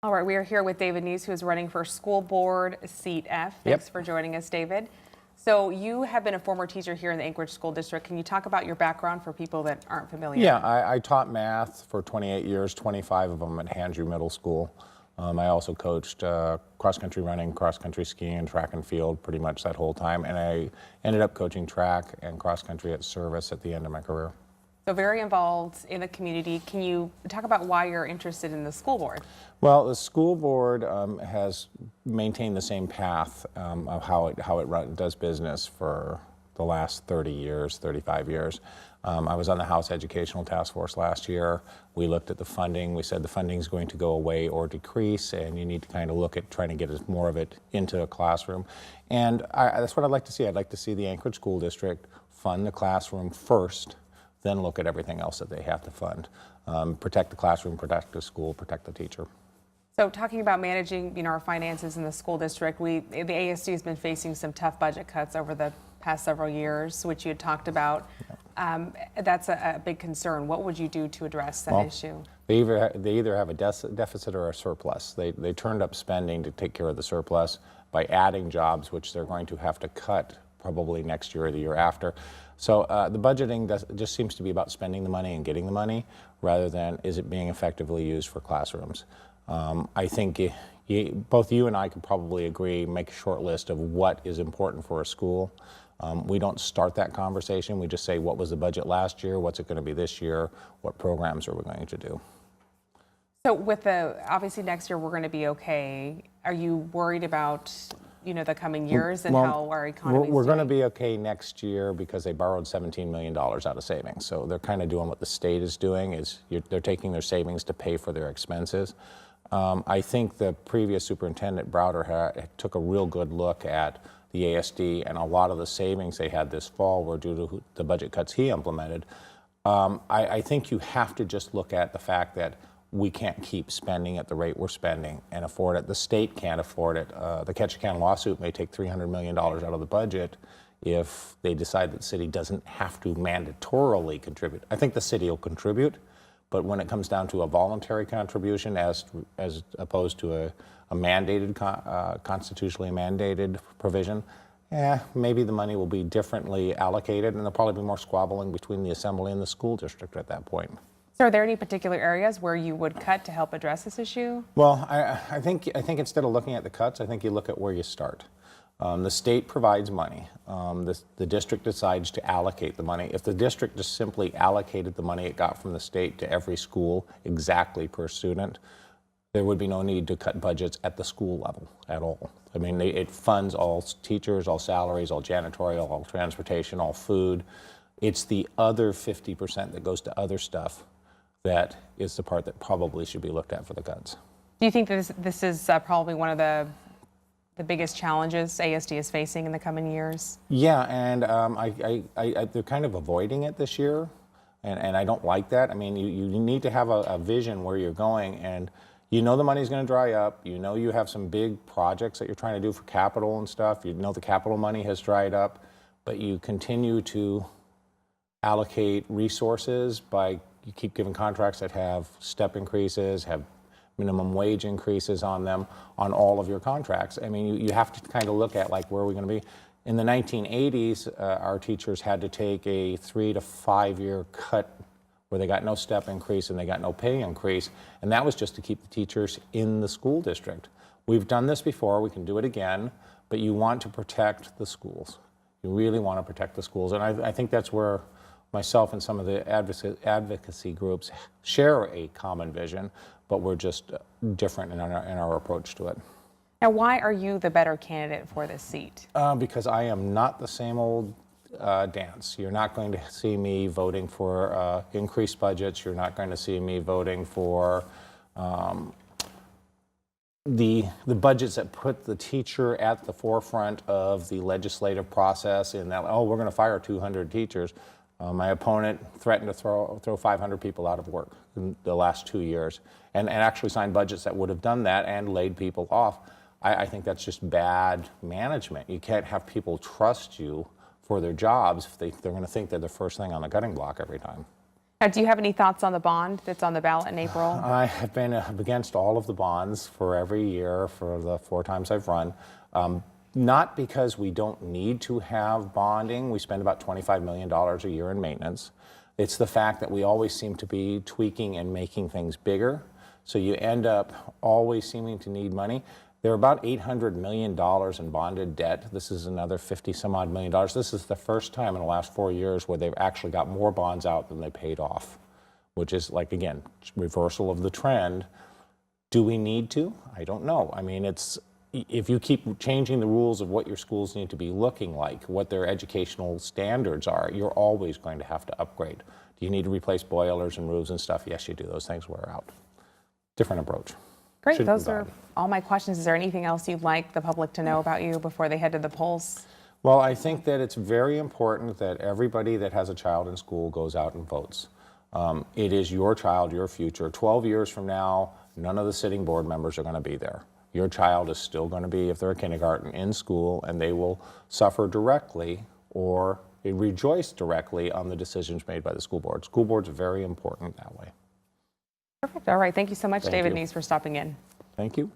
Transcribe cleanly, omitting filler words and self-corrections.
All right, we are here with David Nees, who is running for school board seat F. Thanks for joining us, David. So you have been a former teacher here in the Anchorage School District. Can you talk about your background for people that aren't familiar? Yeah, I taught math for 28 years, 25 of them at Andrew Middle School. I also coached cross-country running, cross-country skiing, and track and field pretty much that whole time. And I ended up coaching track and cross-country at Service at the end of my career. So very involved in the community. Can you talk about why you're interested in the school board? Well, the school board has maintained the same path of how it does business for the last 30 years, 35 years. I was on the House Educational Task Force last year. We looked at the funding. We said the funding is going to go away or decrease, and you need to kind of look at trying to get more of it into a classroom. And that's what I'd like to see. I'd like to see the Anchorage School District fund the classroom first, then look at everything else that they have to fund. Protect the classroom, protect the school, protect the teacher. So talking about managing, our finances in the school district, the ASD has been facing some tough budget cuts over the past several years, which you had talked about. That's a big concern. What would you do to address that issue? They either have a deficit or a surplus. They turned up spending to take care of the surplus by adding jobs, which they're going to have to cut probably next year or the year after. So the budgeting just seems to be about spending the money and getting the money rather than is it being effectively used for classrooms. I think both you and I could probably agree, make a short list of what is important for a school. We don't start that conversation. We just say, what was the budget last year? What's it going to be this year? What programs are we going to do? So obviously next year we're going to be okay. Are you worried about the coming years and how our economy is We're going to be okay next year because they borrowed $17 million out of savings. So they're kind of doing what the state is doing, they're taking their savings to pay for their expenses. I think the previous superintendent, Browder, took a real good look at the ASD, and a lot of the savings they had this fall were due to the budget cuts he implemented. I think you have to just look at the fact that we can't keep spending at the rate we're spending and afford it. The state can't afford it. The Ketchikan lawsuit may take $300 million out of the budget if they decide that the city doesn't have to mandatorily contribute. I think the city will contribute, but when it comes down to a voluntary contribution as opposed to a mandated, constitutionally mandated provision, maybe the money will be differently allocated, and there'll probably be more squabbling between the assembly and the school district at that point. So are there any particular areas where you would cut to help address this issue? Well, I think instead of looking at the cuts, I think you look at where you start. The state provides money. The district decides to allocate the money. If the district just simply allocated the money it got from the state to every school exactly per student, there would be no need to cut budgets at the school level at all. I mean, it funds all teachers, all salaries, all janitorial, all transportation, all food. It's the other 50% that goes to other stuff that is the part that probably should be looked at for the cuts. Do you think this is probably one of the biggest challenges ASD is facing in the coming years? Yeah, and they're kind of avoiding it this year, and I don't like that. I mean, you need to have a vision where you're going, and the money's going to dry up. You have some big projects that you're trying to do for capital and stuff. The capital money has dried up, but you continue to allocate resources you keep giving contracts that have step increases, have minimum wage increases on them, on all of your contracts. I mean, you have to kind of look at where are we going to be. In the 1980s, our teachers had to take a 3 to 5 year cut where they got no step increase and they got no pay increase, and that was just to keep the teachers in the school district. We've done this before, we can do it again, but you want to protect the schools. You really want to protect the schools, and I think that's where myself and some of the advocacy groups share a common vision, but we're just different in our approach to it. Now, why are you the better candidate for this seat? Because I am not the same old dance. You're not going to see me voting for increased budgets. You're not going to see me voting for the budgets that put the teacher at the forefront of the legislative process in that, we're going to fire 200 teachers. My opponent threatened to throw 500 people out of work in the last 2 years and actually signed budgets that would have done that and laid people off. I think that's just bad management. You can't have people trust you for their jobs if they're going to think they're the first thing on the cutting block every time. Do you have any thoughts on the bond that's on the ballot in April? I have been against all of the bonds for every year for the 4 times I've run. Not because we don't need to have bonding. We spend about $25 million a year in maintenance. It's the fact that we always seem to be tweaking and making things bigger. So you end up always seeming to need money. There are about $800 million in bonded debt. This is another 50 some odd million dollars. This is the first time in the last 4 years where they've actually got more bonds out than they paid off, which is like, again, reversal of the trend. Do we need to? I don't know. I mean, if you keep changing the rules of what your schools need to be looking like, what their educational standards are, you're always going to have to upgrade. Do you need to replace boilers and roofs and stuff? Yes, you do. Those things wear out. Different approach. Great. Shouldn't Those be are bad. all my questions. Is there anything else you'd like the public to know about you before they head to the polls? Well, I think that it's very important that everybody that has a child in school goes out and votes. It is your child, your future. 12 years from now, none of the sitting board members are going to be there. Your child is still going to be, if they're in kindergarten, in school, and they will suffer directly or rejoice directly on the decisions made by the school board. School board's very important that way. Perfect. All right. Thank you so much, Thank David you. Nees, for stopping in. Thank you.